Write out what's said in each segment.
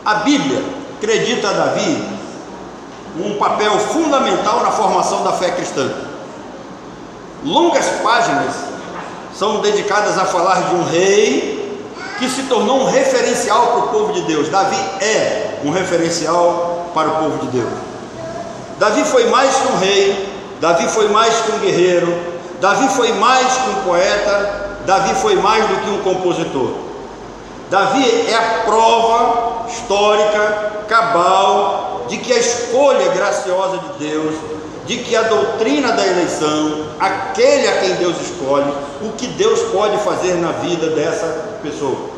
A Bíblia acredita a Davi um papel fundamental na formação da fé cristã. Longas páginas são dedicadas a falar de um rei que se tornou um referencial para o povo de Deus. Davi é um referencial para o povo de Deus. Davi foi mais que um rei, Davi foi mais que um guerreiro, Davi foi mais que um poeta, Davi foi mais do que um compositor. Davi é a prova histórica, cabal, de que a escolha graciosa de Deus, de que a doutrina da eleição, aquele a quem Deus escolhe, o que Deus pode fazer na vida dessa pessoa.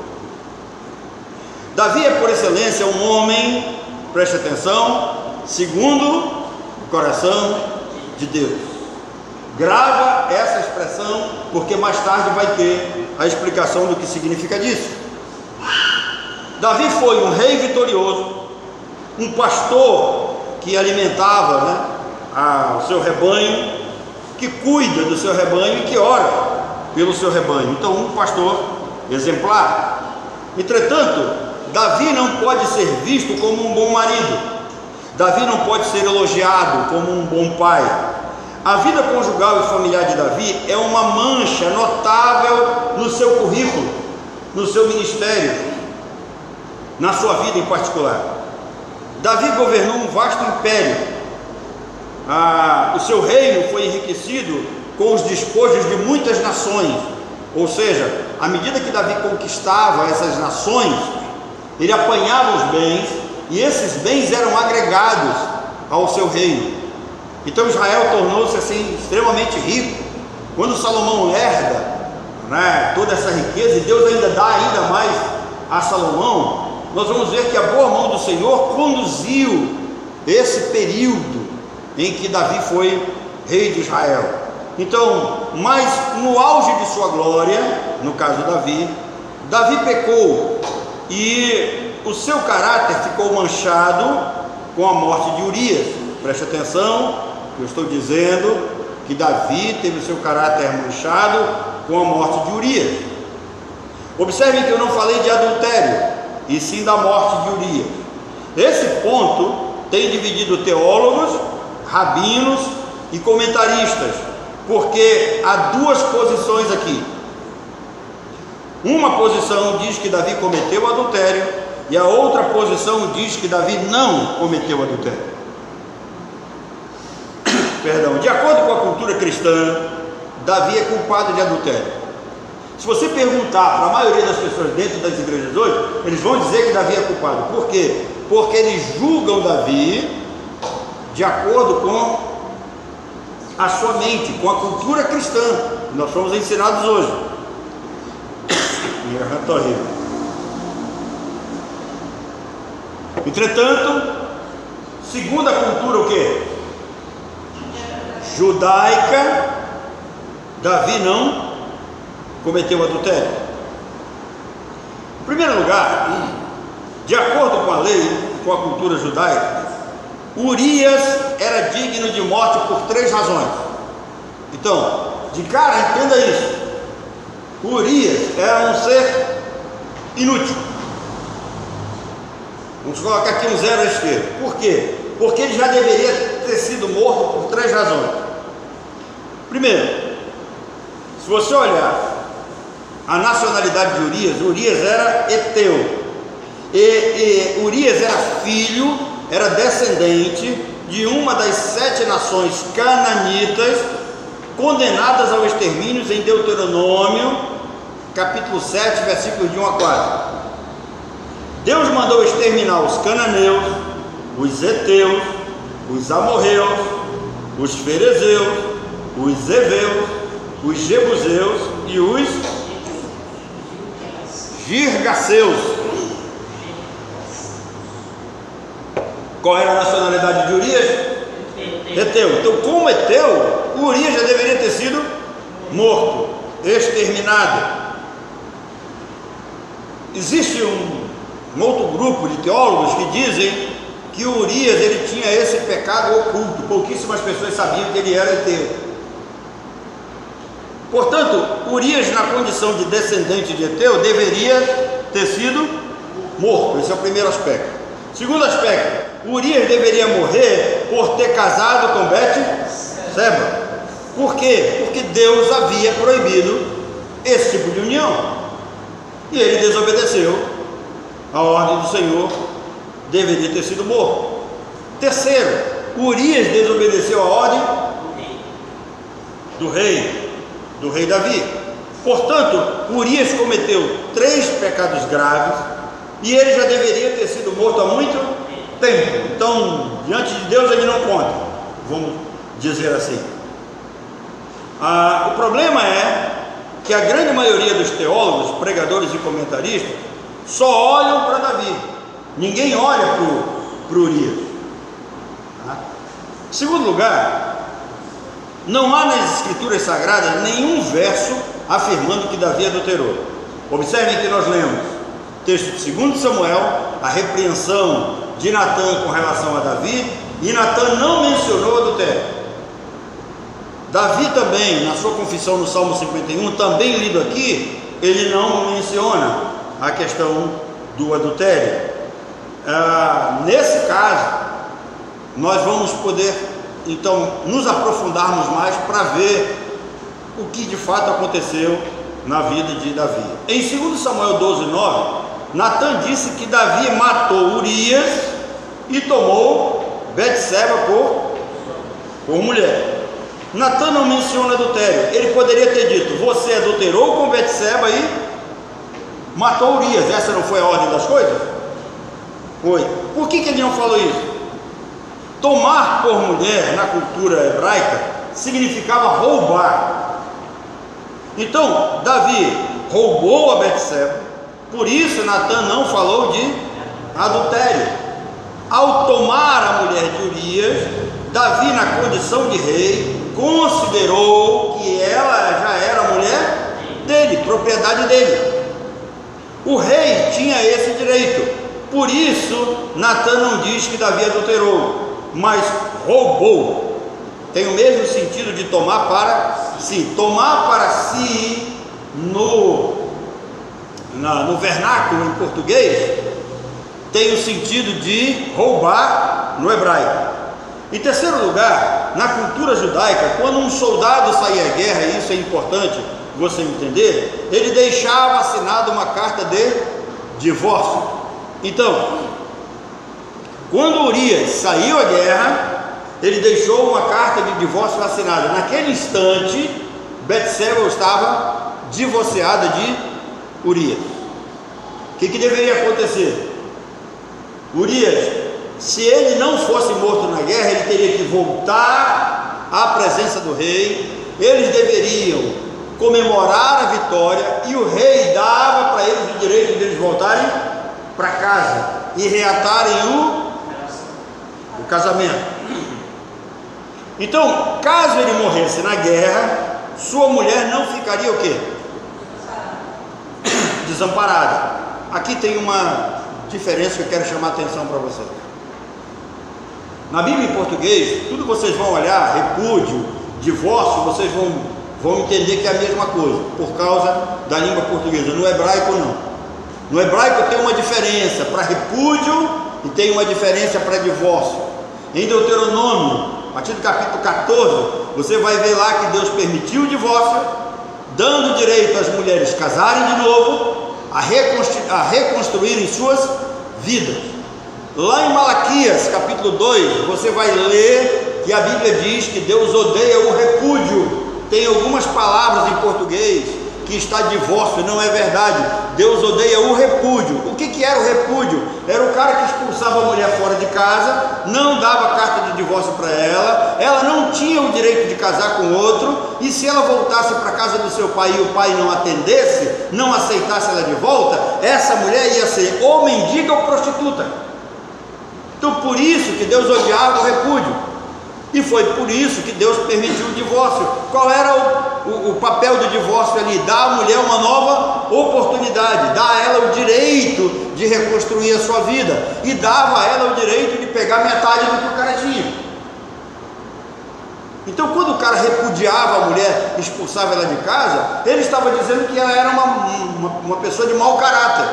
Davi é por excelência um homem, preste atenção, segundo o coração de Deus. Grava essa expressão, porque mais tarde vai ter a explicação do que significa disso. Davi foi um rei vitorioso, um pastor que alimentava, o seu rebanho, que cuida do seu rebanho e que ora pelo seu rebanho. Então, um pastor exemplar. Entretanto, Davi não pode ser visto como um bom marido. Davi não pode ser elogiado como um bom pai. A vida conjugal e familiar de Davi é uma mancha notável no seu currículo, no seu ministério, na sua vida em particular. Davi governou um vasto império. O seu reino foi enriquecido com os despojos de muitas nações. Ou seja, à medida que Davi conquistava essas nações, ele apanhava os bens, e esses bens eram agregados ao seu reino. Então Israel tornou-se assim extremamente rico. Quando Salomão herda toda essa riqueza, e Deus ainda dá ainda mais a Salomão, nós vamos ver que a boa mão do Senhor conduziu esse período em que Davi foi rei de Israel. Então, mas no auge de sua glória, no caso de Davi pecou, e o seu caráter ficou manchado com a morte de Urias. Preste atenção, eu estou dizendo que Davi teve o seu caráter manchado com a morte de Urias. Observem que eu não falei de adultério, e sim da morte de Urias. Esse ponto tem dividido teólogos, rabinos e comentaristas, porque há duas posições aqui. Uma posição diz que Davi cometeu adultério, e a outra posição diz que Davi não cometeu adultério. Perdão, de acordo com a cultura cristã, Davi é culpado de adultério. Se você perguntar para a maioria das pessoas dentro das igrejas hoje, eles vão dizer que Davi é culpado. Por quê? Porque eles julgam Davi de acordo com a sua mente, com a cultura cristã. Nós fomos ensinados hoje. Minha garganta horrível. Entretanto, segundo a cultura o quê? Judaica, Davi não cometeu adultério. Em primeiro lugar, de acordo com a lei, com a cultura judaica, Urias era digno de morte por 3 razões. Então, de cara, entenda isso. Urias era um ser inútil. Vamos colocar aqui um 0 à esquerda. Por quê? Porque ele já deveria ter sido morto por 3 razões. Primeiro, se você olhar a nacionalidade de Urias era heteu. E Urias era filho, era descendente de uma das 7 nações cananitas condenadas ao extermínio em Deuteronômio, capítulo 7, versículos de 1 a 4. Deus mandou exterminar os cananeus, os heteus, os amorreus, os ferezeus, os heveus, os jebuseus e os girgaceus. Qual era a nacionalidade de Urias? Heteu. Então, como heteu, Urias já deveria ter sido morto, exterminado. Existe um outro grupo de teólogos que dizem que Urias ele tinha esse pecado oculto. Pouquíssimas pessoas sabiam que ele era heteu. Portanto, Urias, na condição de descendente de heteu, deveria ter sido morto. Esse é o primeiro aspecto. Segundo aspecto, Urias deveria morrer por ter casado com Betseba. Por quê? Porque Deus havia proibido esse tipo de união, e ele desobedeceu a ordem do Senhor, deveria ter sido morto. Terceiro, Urias desobedeceu a ordem do rei Davi. Portanto, Urias cometeu 3 pecados graves, e ele já deveria ter sido morto há muito tempo. Então, diante de Deus ele não conta, vamos dizer assim. O problema é que a grande maioria dos teólogos, pregadores e comentaristas só olham para Davi, ninguém olha para Urias. Em segundo lugar, não há nas escrituras sagradas nenhum verso afirmando que Davi adulterou. Observem que nós lemos texto de 2 Samuel, a repreensão de Natã com relação a Davi, e Natã não mencionou adultério. Davi também, na sua confissão no Salmo 51, também lido aqui, ele não menciona a questão do adultério. Nesse caso, nós vamos poder então nos aprofundarmos mais para ver o que de fato aconteceu na vida de Davi. Em 2 Samuel 12:9, Natã disse que Davi matou Urias e tomou Betseba por mulher. Natã não menciona adultério. Ele poderia ter dito: você adulterou com Betseba e matou Urias. Essa não foi a ordem das coisas? Foi. Por que ele não falou isso? Tomar por mulher na cultura hebraica significava roubar. Então Davi roubou a Betseba, por isso Natã não falou de adultério. Ao tomar a mulher de Urias, Davi, na condição de rei, considerou que ela já era mulher dele, propriedade dele. O rei tinha esse direito, por isso Natã não diz que Davi adulterou, mas roubou. Tem o mesmo sentido de tomar para si. Tomar para si no vernáculo em português tem o sentido de roubar no hebraico. Em terceiro lugar, na cultura judaica, quando um soldado saía à guerra, e isso é importante você entender, ele deixava assinada uma carta de divórcio. Então, quando Urias saiu à guerra, ele deixou uma carta de divórcio assinada. Naquele instante, Betseba estava divorciada de Urias. O que deveria acontecer? Urias, se ele não fosse morto na guerra, ele teria que voltar à presença do rei. Eles deveriam comemorar a vitória, e o rei dava para eles o direito de eles voltarem para casa e reatarem o casamento. Então, caso ele morresse na guerra, sua mulher não ficaria o quê? Desamparada. Aqui tem uma diferença que eu quero chamar a atenção para vocês. Na Bíblia em português, tudo que vocês vão olhar, repúdio, divórcio, vocês vão entender que é a mesma coisa, por causa da língua portuguesa. No hebraico não. No hebraico tem uma diferença para repúdio e tem uma diferença para divórcio. Em Deuteronômio, a partir do capítulo 14, você vai ver lá que Deus permitiu o divórcio, dando direito às mulheres casarem de novo, a reconstruírem suas vidas. Lá em Malaquias, capítulo 2, você vai ler que a Bíblia diz que Deus odeia o repúdio. Tem algumas palavras em português que está divórcio, não é verdade. Deus odeia o repúdio. O que era o repúdio? Era o cara que expulsava a mulher fora de casa, não dava carta de divórcio para ela, ela não tinha o direito de casar com outro, e se ela voltasse para a casa do seu pai e o pai não atendesse, não aceitasse ela de volta, essa mulher ia ser ou mendiga ou prostituta. Então por isso que Deus odiava o repúdio. E foi por isso que Deus permitiu o divórcio. Qual era o papel do divórcio ali? Dar à mulher uma nova oportunidade, dar a ela o direito de reconstruir a sua vida, e dava a ela o direito de pegar metade do que o cara tinha. Então quando o cara repudiava a mulher, expulsava ela de casa, ele estava dizendo que ela era uma pessoa de mau caráter.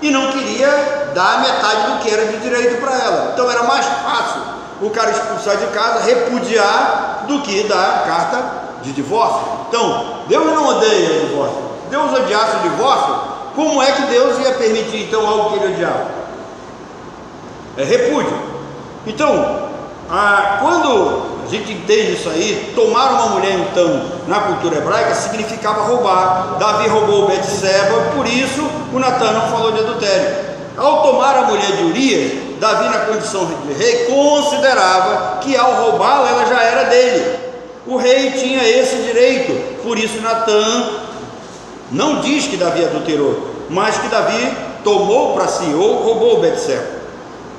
e não queria dar metade do que era de direito para ela. Então era mais fácil o cara expulsar de casa, repudiar, do que dar carta de divórcio. Então, Deus não odeia o divórcio. Deus odiasse o divórcio, como é que Deus ia permitir então algo que ele odiava? É repúdio. Então, quando a gente entende isso aí, tomar uma mulher então na cultura hebraica significava roubar. Davi roubou Betseba, por isso o Natan não falou de adultério. Ao tomar a mulher de Urias, Davi, na condição de rei, considerava que ao roubá-la ela já era dele. O rei tinha esse direito, por isso Natan não diz que Davi adulterou, mas que Davi tomou para si ou roubou Betseba.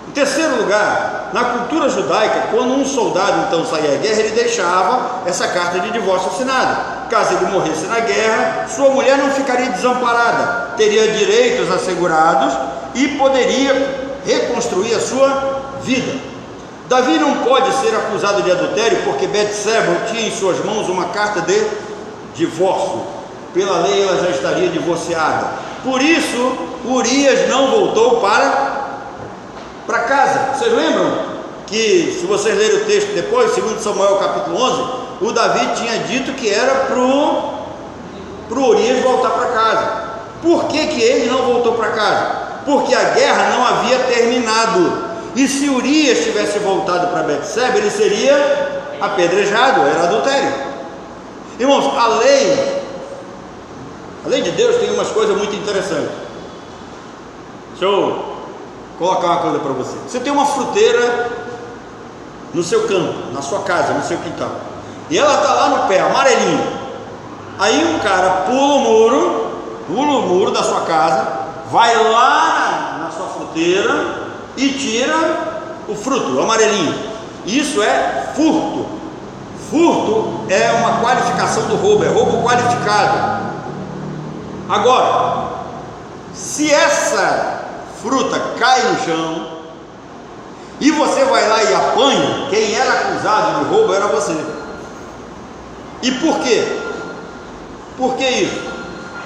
Em terceiro lugar, na cultura judaica, quando um soldado então saía à guerra, ele deixava essa carta de divórcio assinada. Caso ele morresse na guerra, sua mulher não ficaria desamparada, teria direitos assegurados e poderia reconstruir a sua vida. Davi não pode ser acusado de adultério porque Betseba tinha em suas mãos uma carta de divórcio. Pela lei ela já estaria divorciada. Por isso, Urias não voltou para casa. Vocês lembram que, se vocês lerem o texto depois, 2 Samuel capítulo 11, o Davi tinha dito que era pro Urias voltar para casa. Por que ele não voltou para casa? Porque a guerra não havia terminado, e se Urias tivesse voltado para Betseba, ele seria apedrejado, era adultério. Irmãos, a lei de Deus tem umas coisas muito interessantes. Deixa eu colocar uma coisa para você. Você tem uma fruteira no seu campo, na sua casa, no seu quintal, e ela está lá no pé, amarelinha. Aí um cara pula o muro da sua casa, vai lá na sua fruteira e tira o fruto, o amarelinho. Isso é furto. Furto é uma qualificação do roubo, é roubo qualificado. Agora, se essa fruta cai no chão e você vai lá e apanha, quem era acusado de roubo era você. E por quê? Por que isso?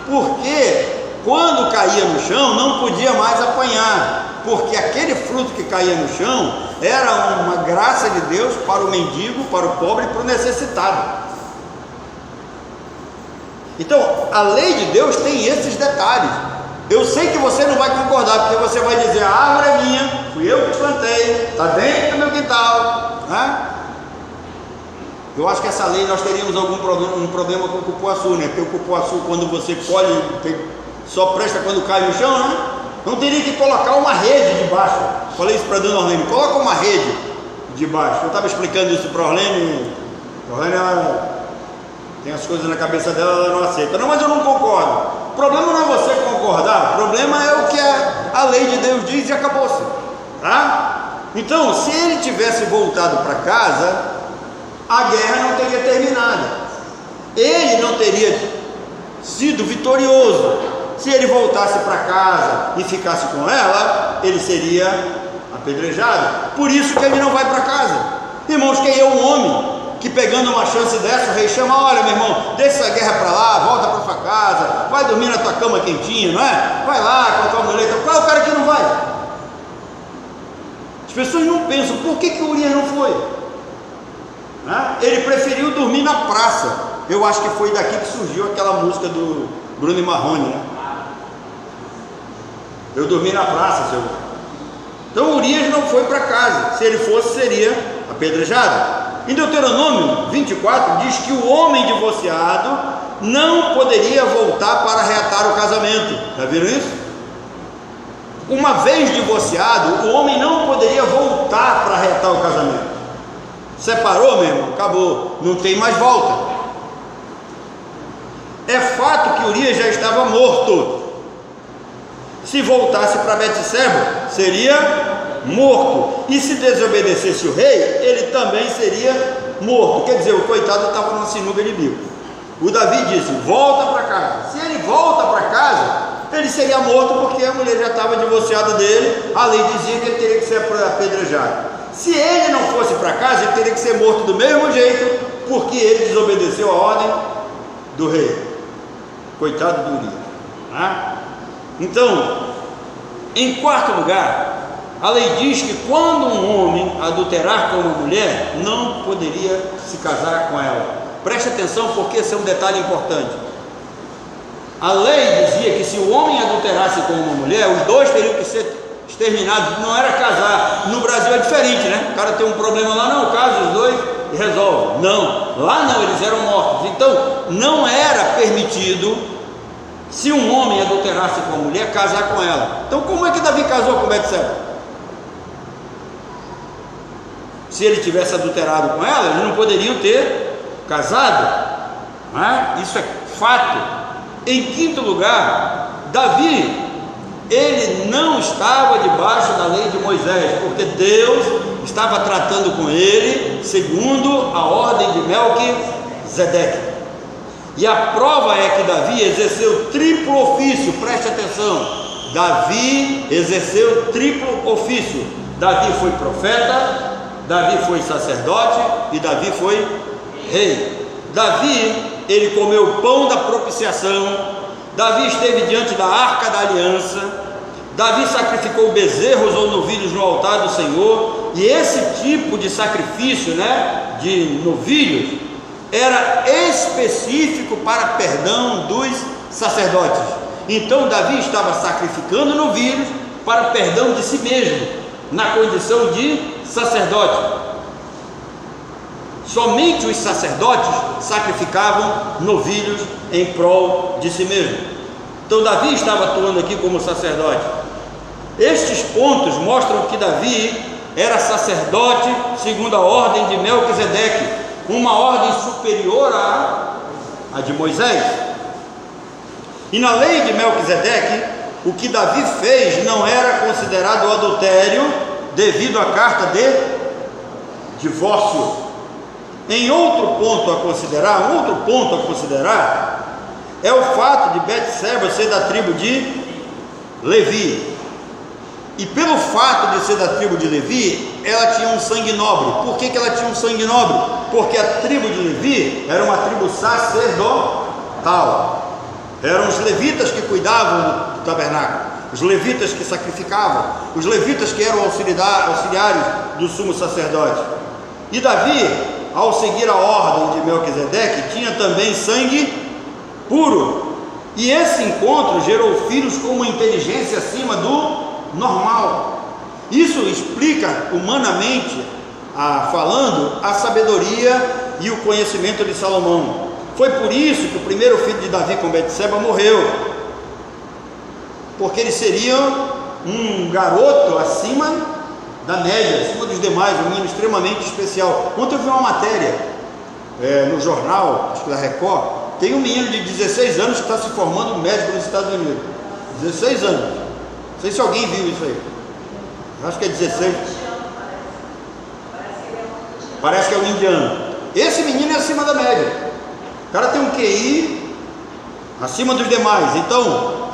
Porque quando caía no chão não podia mais apanhar, porque aquele fruto que caía no chão era uma graça de Deus para o mendigo, para o pobre e para o necessitado. Então a lei de Deus tem esses detalhes. Eu sei que você não vai concordar, porque você vai dizer: a árvore é minha, fui eu que plantei, está dentro do meu quintal, né? Eu acho que essa lei nós teríamos um problema com o cupuaçu, né? Porque o cupuaçu, quando você colhe, só presta quando cai no chão, né? Não teria que colocar uma rede debaixo. Falei isso para a dona Orlene: coloca uma rede debaixo. Eu estava explicando isso para a Orlene. A Orlene, ela tem as coisas na cabeça dela, ela não aceita. Não, mas eu não concordo. O problema não é você concordar, o problema é o que a lei de Deus diz e acabou-se, tá? Então, se ele tivesse voltado para casa, a guerra não teria terminado, ele não teria sido vitorioso. Se ele voltasse para casa e ficasse com ela, ele seria apedrejado. Por isso que ele não vai para casa. Irmãos, quem é um homem que, pegando uma chance dessa, o rei chama: olha, meu irmão, deixa essa guerra para lá, volta para sua casa, vai dormir na tua cama quentinha, não é? Vai lá com a tua mulher. Qual é o cara que não vai? As pessoas não pensam: por que Urias não foi? Ele preferiu dormir na praça. Eu acho que foi daqui que surgiu aquela música do Bruno e Marrone, né? Eu dormi na praça, seu. Então Urias não foi para casa. Se ele fosse, seria apedrejado. Em Deuteronômio 24 diz que o homem divorciado não poderia voltar para reatar o casamento. Já viram isso? Uma vez divorciado, o homem não poderia voltar para reatar o casamento. Separou, meu irmão, acabou, não tem mais volta. É fato que Urias já estava morto. Se voltasse para Betseba, seria morto. E se desobedecesse o rei, ele também seria morto. Quer dizer, o coitado estava numa sinuca de bico. O Davi disse: volta para casa. Se ele volta para casa, ele seria morto, porque a mulher já estava divorciada dele. A lei dizia que ele teria que ser apedrejado. Se ele não fosse para casa, ele teria que ser morto do mesmo jeito, porque ele desobedeceu a ordem do rei. Coitado do Urias, né? Então, Em quarto lugar, a lei diz que quando um homem adulterar com uma mulher, não poderia se casar com ela. Preste atenção, porque esse é um detalhe importante. A lei dizia que se o homem adulterasse com uma mulher, os dois teriam que ser exterminados, não era casar. No Brasil é diferente, né? O cara tem um problema lá, não, casa os dois e resolve. Não, lá não, eles eram mortos. Então, não era permitido, se um homem adulterasse com uma mulher, casar com ela. Então, como é que Davi casou com Betseba? Se ele tivesse adulterado com ela, eles não poderiam ter casado, não é? Isso é fato. Em quinto lugar, Davi, ele não estava debaixo da lei de Moisés, porque Deus estava tratando com ele segundo a ordem de Melquisedeque. E a prova é que Davi exerceu triplo ofício. Preste atenção, Davi exerceu triplo ofício. Davi foi profeta, Davi foi sacerdote e Davi foi rei. Davi, ele comeu o pão da propiciação. Davi esteve diante da arca da aliança. Davi sacrificou bezerros ou novilhos no altar do Senhor. E esse tipo de sacrifício, né, de novilhos, era específico para perdão dos sacerdotes. Então Davi estava sacrificando novilhos para perdão de si mesmo, na condição de sacerdote. Somente os sacerdotes sacrificavam novilhos em prol de si mesmo. Então Davi estava atuando aqui como sacerdote. Estes pontos mostram que Davi era sacerdote segundo a ordem de Melquisedeque, uma ordem superior à de Moisés. E na lei de Melquisedeque, o que Davi fez não era considerado adultério devido à carta de divórcio. Em outro ponto a considerar, é o fato de Betseba ser da tribo de Levi. E pelo fato de ser da tribo de Levi, ela tinha um sangue nobre. Por que ela tinha um sangue nobre? Porque a tribo de Levi era uma tribo sacerdotal. Eram os levitas que cuidavam do tabernáculo, os levitas que sacrificavam, os levitas que eram auxiliares do sumo sacerdote. E Davi, ao seguir a ordem de Melquisedeque, tinha também sangue puro. E esse encontro gerou filhos com uma inteligência acima do normal. Isso explica humanamente falando a sabedoria e o conhecimento de Salomão. Foi por isso que o primeiro filho de Davi com Betseba morreu, porque ele seria um garoto acima da média, acima dos demais, um menino extremamente especial. Ontem eu vi uma matéria no jornal, acho que da Record, tem um menino de 16 anos que está se formando médico nos Estados Unidos. 16 anos. Não sei se alguém viu isso aí. Eu acho que é 16. Parece que é um indiano. Esse menino é acima da média. O cara tem um QI acima dos demais. Então,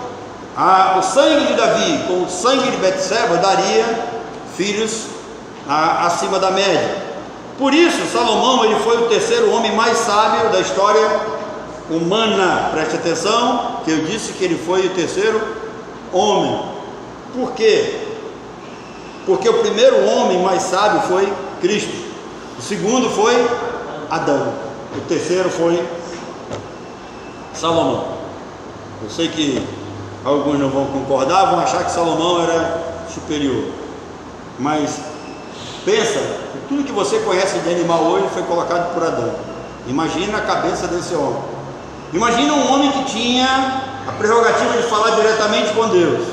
o sangue de Davi com o sangue de Betseba daria filhos acima da média. Por isso, Salomão, ele foi o terceiro homem mais sábio da história humana. Preste atenção, que eu disse que ele foi o terceiro homem. Por quê? Porque o primeiro homem mais sábio foi Cristo, o segundo foi Adão, o terceiro foi Salomão. Eu sei que alguns não vão concordar, vão achar que Salomão era superior, mas pensa, tudo que você conhece de animal hoje foi colocado por Adão. Imagina a cabeça desse homem. Imagina um homem que tinha a prerrogativa de falar diretamente com Deus,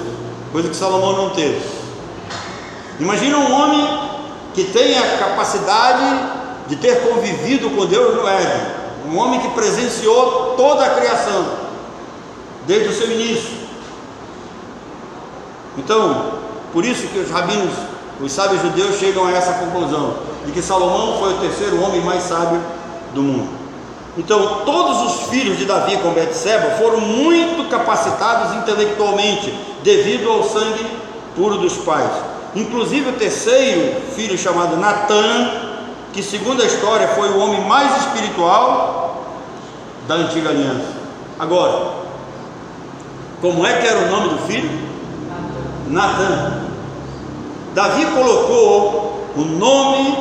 coisa que Salomão não teve. Imagina um homem que tem a capacidade de ter convivido com Deus no Éden, um homem que presenciou toda a criação desde o seu início. Então, por isso que os rabinos, os sábios judeus chegam a essa conclusão, de que Salomão foi o terceiro homem mais sábio do mundo. Então, todos os filhos de Davi com Betseba foram muito capacitados intelectualmente, devido ao sangue puro dos pais. Inclusive o terceiro filho, chamado Natã, que segundo a história foi o homem mais espiritual da antiga aliança. Agora, como é que era o nome do filho? Natã. Davi colocou o nome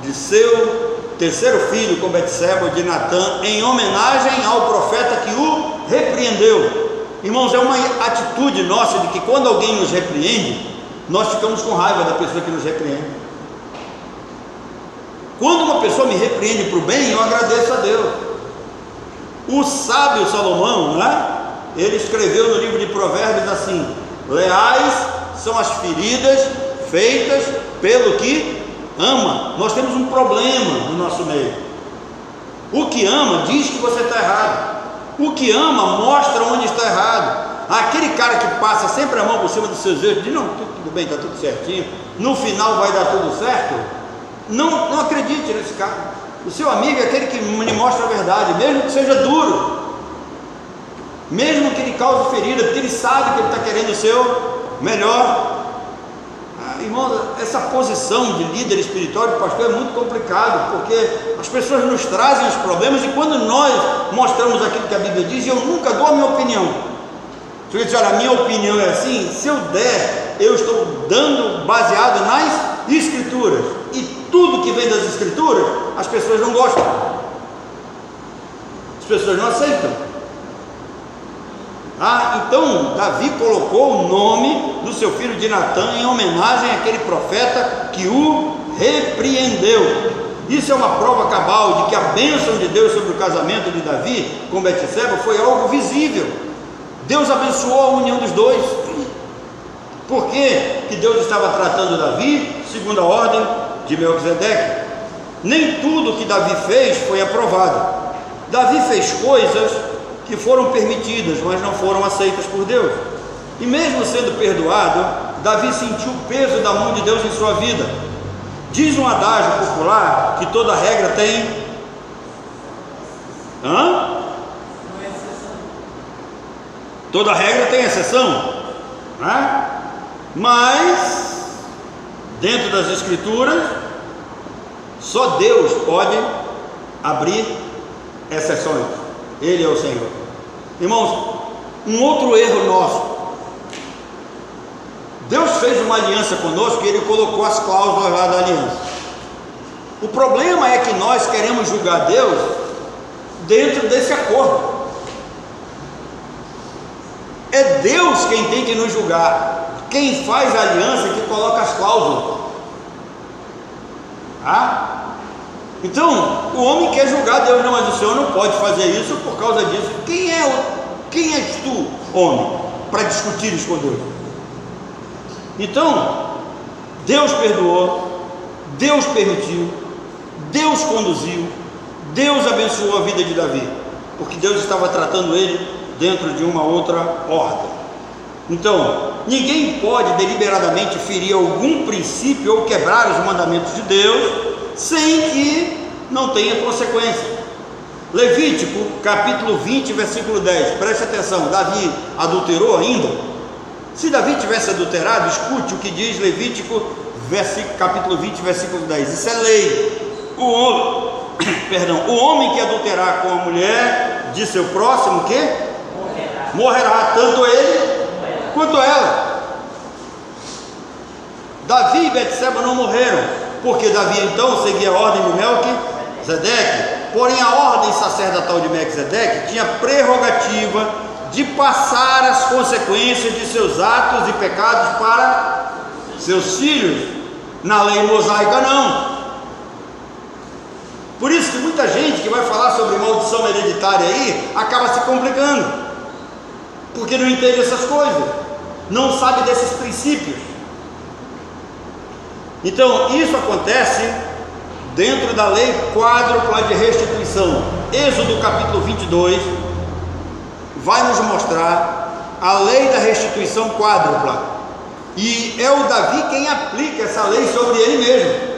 de seu terceiro filho com Betseba, de Natã, em homenagem ao profeta que o repreendeu. Irmãos, é uma atitude nossa de que quando alguém nos repreende, nós ficamos com raiva da pessoa que nos repreende. Quando uma pessoa me repreende para o bem, eu agradeço a Deus. O sábio Salomão, né? Ele escreveu no livro de Provérbios assim: leais são as feridas feitas pelo que ama. Nós temos um problema no nosso meio. O que ama diz que você está errado. O que ama mostra onde está errado. Aquele cara que passa sempre a mão por cima dos seus erros, diz: não, tudo bem, está tudo certinho, no final vai dar tudo certo. Não acredite nesse cara. O seu amigo é aquele que lhe mostra a verdade, mesmo que seja duro, mesmo que ele cause ferida, porque ele sabe que ele está querendo o seu melhor. Irmãos, essa posição de líder espiritual, de pastor, é muito complicado, porque as pessoas nos trazem os problemas, e quando nós mostramos aquilo que a Bíblia diz, eu nunca dou a minha opinião. Se eu disser: olha, a minha opinião é assim, se eu der, eu estou dando baseado nas Escrituras, e tudo que vem das Escrituras, as pessoas não gostam, as pessoas não aceitam. Então Davi colocou o nome do seu filho de Natã em homenagem àquele profeta que o repreendeu. Isso é uma prova cabal de que a bênção de Deus sobre o casamento de Davi com Betseba foi algo visível. Deus abençoou a união dos dois. Por que Deus estava tratando Davi segundo a ordem de Melquisedeque? Nem tudo que Davi fez foi aprovado. Davi fez coisas que foram permitidas, mas não foram aceitas por Deus. E mesmo sendo perdoado, Davi sentiu o peso da mão de Deus em sua vida. Diz um adágio popular que toda regra tem toda regra tem exceção, né? Mas dentro das Escrituras, só Deus pode abrir exceções. Ele é o Senhor. Irmãos, um outro erro nosso: Deus fez uma aliança conosco e Ele colocou as cláusulas lá da aliança. O problema é que nós queremos julgar Deus dentro desse acordo. É Deus quem tem que nos julgar. Quem faz a aliança é que coloca as cláusulas. Então, o homem quer julgar Deus: não, mas o Senhor não pode fazer isso por causa disso. Quem és tu, homem, para discutir isso com Deus? Então, Deus perdoou, Deus permitiu, Deus conduziu, Deus abençoou a vida de Davi, porque Deus estava tratando ele dentro de uma outra ordem. Então, ninguém pode deliberadamente ferir algum princípio ou quebrar os mandamentos de Deus sem que não tenha consequência. Levítico capítulo 20, versículo 10, preste atenção. Davi adulterou ainda? Se Davi tivesse adulterado, escute o que diz Levítico capítulo 20, versículo 10. Isso é lei. O homem que adulterar com a mulher de seu próximo, que morrerá, tanto ele quanto ela. Davi e Betseba não morreram, porque Davi então seguia a ordem de Melquisedeque. Porém, a ordem sacerdotal de Melquisedeque tinha prerrogativa de passar as consequências de seus atos e pecados para seus filhos. Na lei mosaica não. Por isso que muita gente que vai falar sobre maldição hereditária aí acaba se complicando, porque não entende essas coisas, não sabe desses princípios. Então isso acontece dentro da lei quádrupla de restituição. Êxodo capítulo 22 vai nos mostrar a lei da restituição quádrupla, e é o Davi quem aplica essa lei sobre ele mesmo.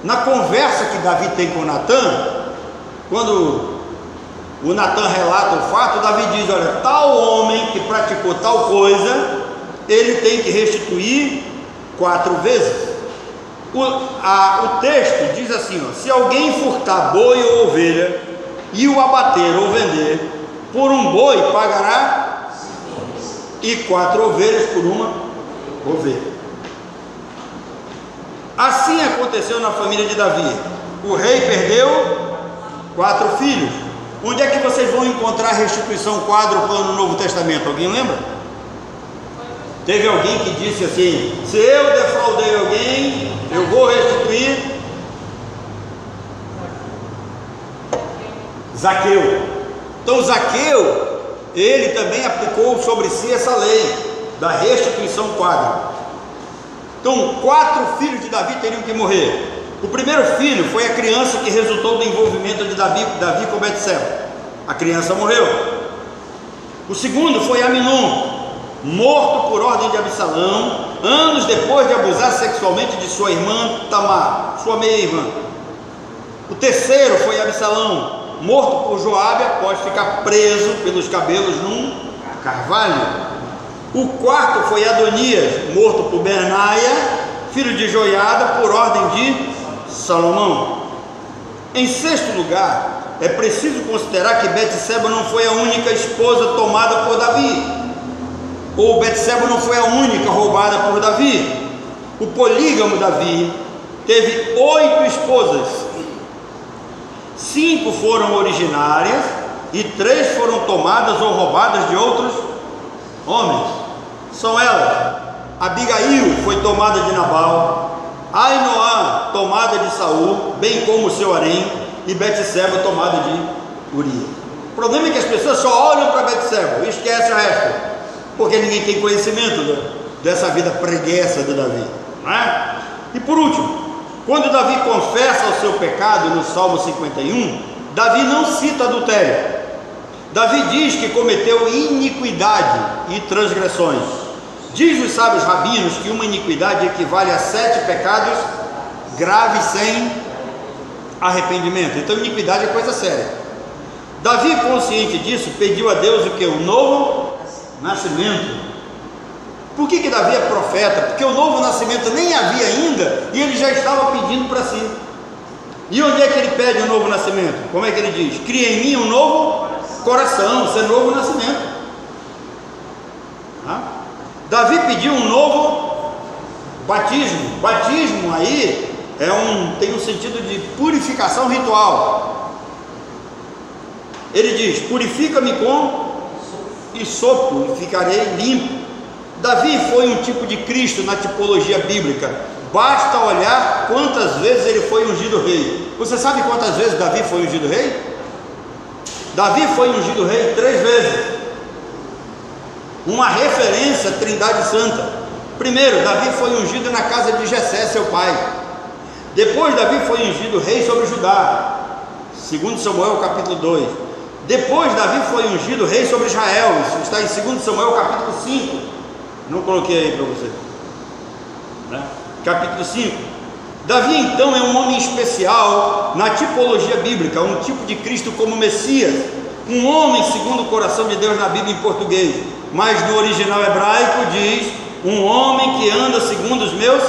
Na conversa que Davi tem com Natã, quando o Natã relata o fato, Davi diz: olha, tal homem que praticou tal coisa, ele tem que restituir 4 vezes. O texto diz assim: se alguém furtar boi ou ovelha e o abater ou vender, por um boi pagará, e 4 ovelhas por uma Vou ver. Assim aconteceu na família de Davi. O rei perdeu 4 filhos. Onde é que vocês vão encontrar restituição quádrupla no Novo Testamento? Alguém lembra? Teve alguém que disse assim: se eu defraudei alguém, eu vou restituir. Zaqueu. Então Zaqueu, ele também aplicou sobre si essa lei da restituição quádrupla. Então 4 filhos de Davi teriam que morrer. O primeiro filho foi a criança que resultou do envolvimento de Davi com Betseba. A criança morreu. O segundo foi Aminon, morto por ordem de Absalão, anos depois de abusar sexualmente de sua irmã Tamar, sua meia-irmã. O terceiro foi Absalão, morto por Joabe após ficar preso pelos cabelos num carvalho. O quarto foi Adonias, morto por Benaia, filho de Joiada, por ordem de Salomão. Em sexto lugar, é preciso considerar que Betseba não foi a única esposa tomada por Davi, ou Betseba não foi a única roubada por Davi. O polígamo Davi teve 8 esposas, 5 foram originárias e 3 foram tomadas ou roubadas de outros homens. São elas: Abigail foi tomada de Nabal, Ainoã tomada de Saul, bem como seu harém, e Betseba tomada de Urias. O problema é que as pessoas só olham para Betseba e esquecem o resto, porque ninguém tem conhecimento dessa vida preguiça de Davi, não é? E por último, quando Davi confessa o seu pecado no Salmo 51, Davi não cita adultério. Davi diz que cometeu iniquidade e transgressões. Diz os sábios rabinos que uma iniquidade equivale a 7 pecados graves sem arrependimento. Então iniquidade é coisa séria. Davi, consciente disso, pediu a Deus o que? O novo nascimento. Por que Davi é profeta? Porque o novo nascimento nem havia ainda e ele já estava pedindo para si. E onde é que ele pede o novo nascimento? Como é que ele diz? Cria em mim um novo coração, isso é novo nascimento. Davi pediu um novo batismo. Batismo aí tem um sentido de purificação ritual. Ele diz: purifica-me com hisopo e ficarei limpo. Davi foi um tipo de Cristo na tipologia bíblica. Basta olhar quantas vezes ele foi ungido rei. Você sabe quantas vezes Davi foi ungido rei? Davi foi ungido rei 3 vezes. Uma referência à Trindade Santa. Primeiro, Davi foi ungido na casa de Jessé, seu pai. Depois, Davi foi ungido rei sobre Judá, 2 Samuel capítulo 2. Depois, Davi foi ungido rei sobre Israel. Isso está em 2 Samuel capítulo 5. Não coloquei aí para você, né? Capítulo 5. Davi então é um homem especial na tipologia bíblica, um tipo de Cristo como Messias, um homem segundo o coração de Deus na Bíblia em português, mas no original hebraico diz: um homem que anda segundo os meus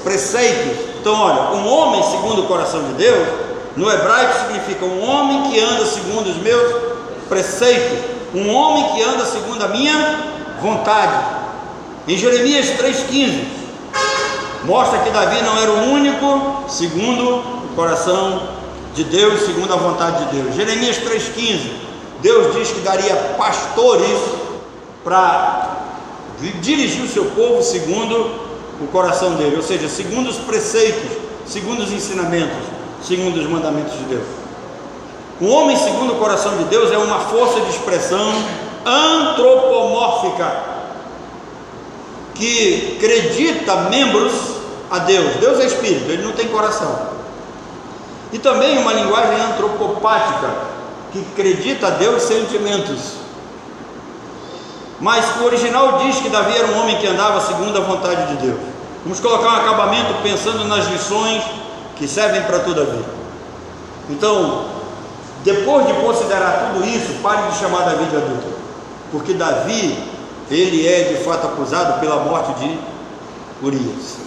preceitos. Então olha, um homem segundo o coração de Deus no hebraico significa um homem que anda segundo os meus preceitos, um homem que anda segundo a minha vontade. Em Jeremias 3,15 mostra que Davi não era o único segundo o coração de Deus, segundo a vontade de Deus. Jeremias 3,15, Deus diz que daria pastores para dirigir o seu povo segundo o coração dele, ou seja, segundo os preceitos, segundo os ensinamentos, segundo os mandamentos de Deus. O homem segundo o coração de Deus é uma força de expressão antropomórfica que acredita membros a Deus. Deus é espírito, ele não tem coração. E também uma linguagem antropopática que acredita a Deus sentimentos. Mas o original diz que Davi era um homem que andava segundo a vontade de Deus. Vamos colocar um acabamento pensando nas lições que servem para toda a vida. Então, depois de considerar tudo isso, pare de chamar Davi de adúltero, porque Davi, ele é de fato acusado pela morte de Urias.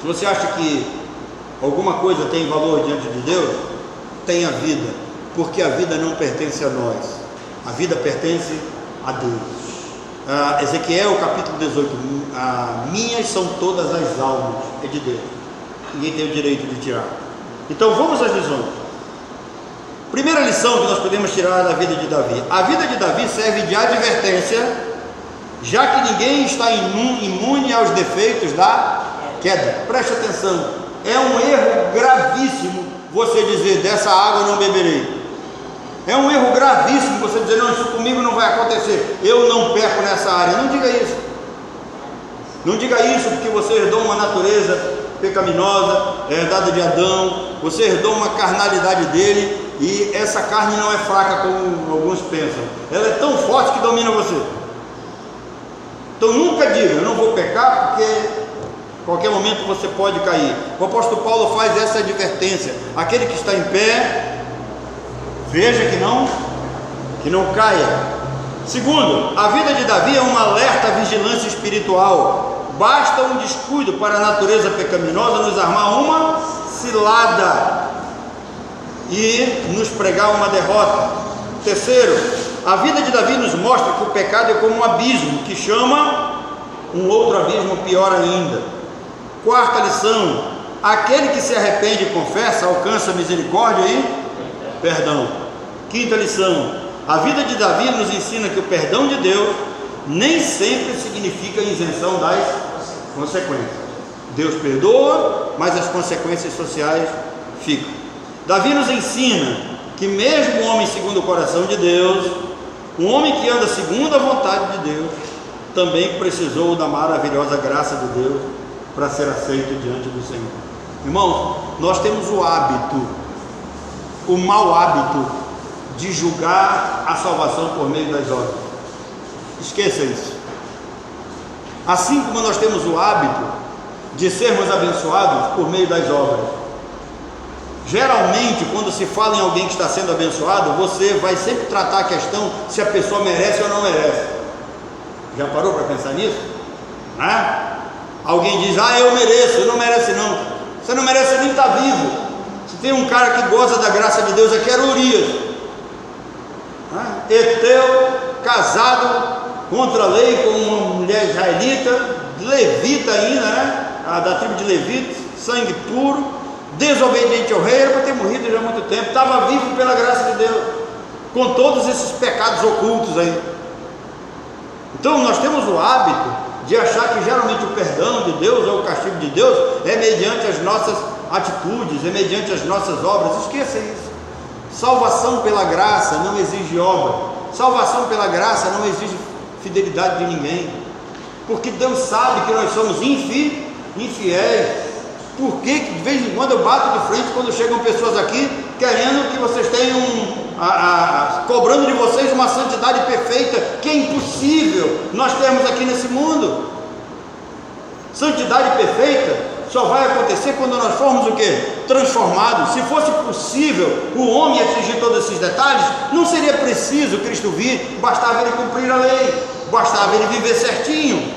Se você acha que alguma coisa tem valor diante de Deus, tem a vida, porque a vida não pertence a nós, a vida pertence a Deus. Ezequiel capítulo 18, minhas são todas as almas, é de Deus, ninguém tem o direito de tirar. Então vamos às lições. Primeira lição que nós podemos tirar da vida de Davi: a vida de Davi serve de advertência, já que ninguém está imune aos defeitos da queda. Preste atenção, é um erro gravíssimo você dizer: dessa água não beberei. É um erro gravíssimo você dizer: não, isso comigo não vai acontecer, eu não peco nessa área. Não diga isso. Não diga isso, porque você herdou uma natureza pecaminosa, herdada de Adão. Você herdou uma carnalidade dele, e essa carne não é fraca como alguns pensam. Ela é tão forte que domina você. Então nunca diga: eu não vou pecar, porque a qualquer momento você pode cair. O apóstolo Paulo faz essa advertência: aquele que está em pé, veja que não caia. Segundo, a vida de Davi é uma alerta à vigilância espiritual. Basta um descuido para a natureza pecaminosa nos armar uma cilada e nos pregar uma derrota. Terceiro, a vida de Davi nos mostra que o pecado é como um abismo que chama um outro abismo pior ainda. Quarta lição: aquele que se arrepende e confessa alcança misericórdia e perdão. Quinta lição: a vida de Davi nos ensina que o perdão de Deus nem sempre significa isenção das consequências. Deus perdoa, mas as consequências sociais ficam. Davi nos ensina que mesmo um homem segundo o coração de Deus, um homem que anda segundo a vontade de Deus, também precisou da maravilhosa graça de Deus para ser aceito diante do Senhor. Irmãos, nós temos o hábito, o mau hábito de julgar a salvação por meio das obras. Esqueça isso. Assim como nós temos o hábito de sermos abençoados por meio das obras. Geralmente, quando se fala em alguém que está sendo abençoado, você vai sempre tratar a questão se a pessoa merece ou não merece. Já parou para pensar nisso? Alguém diz: eu mereço. Não merece não. Você não merece nem estar vivo. Se tem um cara que goza da graça de Deus aqui, era Urias, Eteu, casado contra a lei com uma mulher israelita, levita ainda, da tribo de Levitas, sangue puro, desobediente ao rei, era para ter morrido já há muito tempo, estava vivo pela graça de Deus, com todos esses pecados ocultos aí. Então nós temos o hábito de achar que geralmente o perdão de Deus ou o castigo de Deus é mediante as nossas atitudes, é mediante as nossas obras. Esqueça isso. Salvação pela graça não exige obra. Salvação pela graça não exige fidelidade de ninguém, porque Deus sabe que nós somos infiéis. Por que de vez em quando eu bato de frente quando chegam pessoas aqui querendo que vocês tenham cobrando de vocês uma santidade perfeita, que é impossível nós termos aqui nesse mundo? Santidade perfeita só vai acontecer quando nós formos o quê? Transformados. Se fosse possível o homem atingir todos esses detalhes, não seria preciso Cristo vir, bastava ele cumprir a lei, bastava ele viver certinho.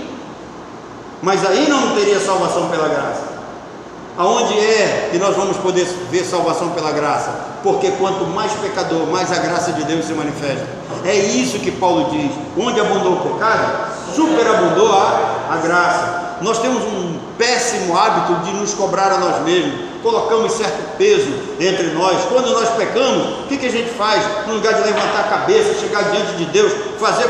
Mas aí não teria salvação pela graça. Aonde é que nós vamos poder ver salvação pela graça? Porque quanto mais pecador, mais a graça de Deus se manifesta. É isso que Paulo diz: onde abundou o pecado, superabundou a graça. Nós temos um péssimo hábito de nos cobrar a nós mesmos, colocamos certo peso entre nós. Quando nós pecamos, o que a gente faz? No lugar de levantar a cabeça, chegar diante de Deus, fazer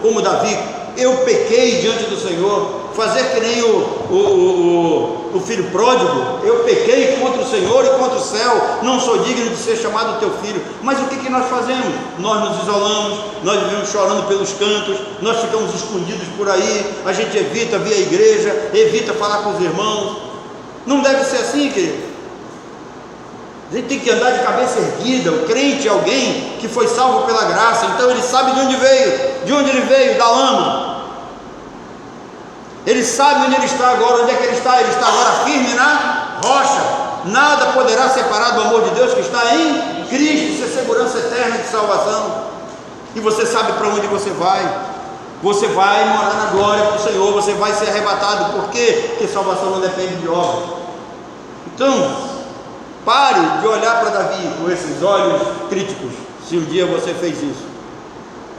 como Davi: eu pequei diante do Senhor, fazer que nem o filho pródigo: eu pequei contra o Senhor e contra o céu, não sou digno de ser chamado teu filho. Mas o que nós fazemos? Nós nos isolamos, nós vivemos chorando pelos cantos, nós ficamos escondidos por aí, a gente evita vir à igreja, evita falar com os irmãos. Não deve ser assim, querido. A gente tem que andar de cabeça erguida. O crente é alguém que foi salvo pela graça, então ele sabe de onde veio. De onde ele veio? Da lama. Ele sabe onde ele está agora. Onde é que ele está? Ele está agora firme na rocha. Nada poderá separar do amor de Deus que está em Cristo. Isso é segurança eterna de salvação. E você sabe para onde você vai. Você vai morar na glória do Senhor. Você vai ser arrebatado. Por quê? Porque salvação não depende de obras. Então, pare de olhar para Davi com esses olhos críticos, se um dia você fez isso.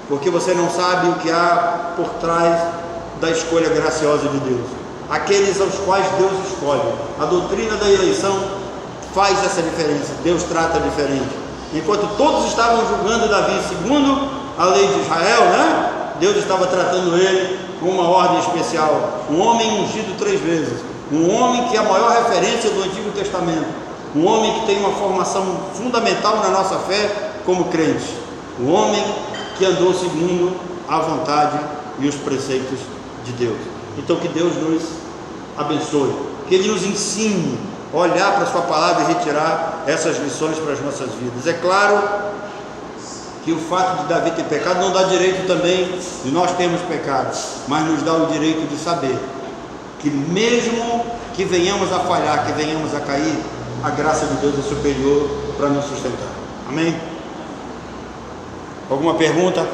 porque você não sabe o que há por trás da escolha graciosa de Deus. Aqueles aos quais Deus escolhe. A doutrina da eleição faz essa diferença. Deus trata diferente. Enquanto todos estavam julgando Davi segundo a lei de Israel, né? Deus estava tratando ele com uma ordem especial. Um homem ungido 3 vezes. Um homem que é a maior referência do Antigo Testamento. Um homem que tem uma formação fundamental na nossa fé como crentes. Um homem que andou segundo a vontade e os preceitos de Deus. Então que Deus nos abençoe, que Ele nos ensine a olhar para a sua palavra e retirar essas lições para as nossas vidas. É claro que o fato de Davi ter pecado não dá direito também de nós termos pecado, mas nos dá o direito de saber que mesmo que venhamos a falhar, que venhamos a cair, a graça de Deus é superior para nos sustentar. Amém? Alguma pergunta?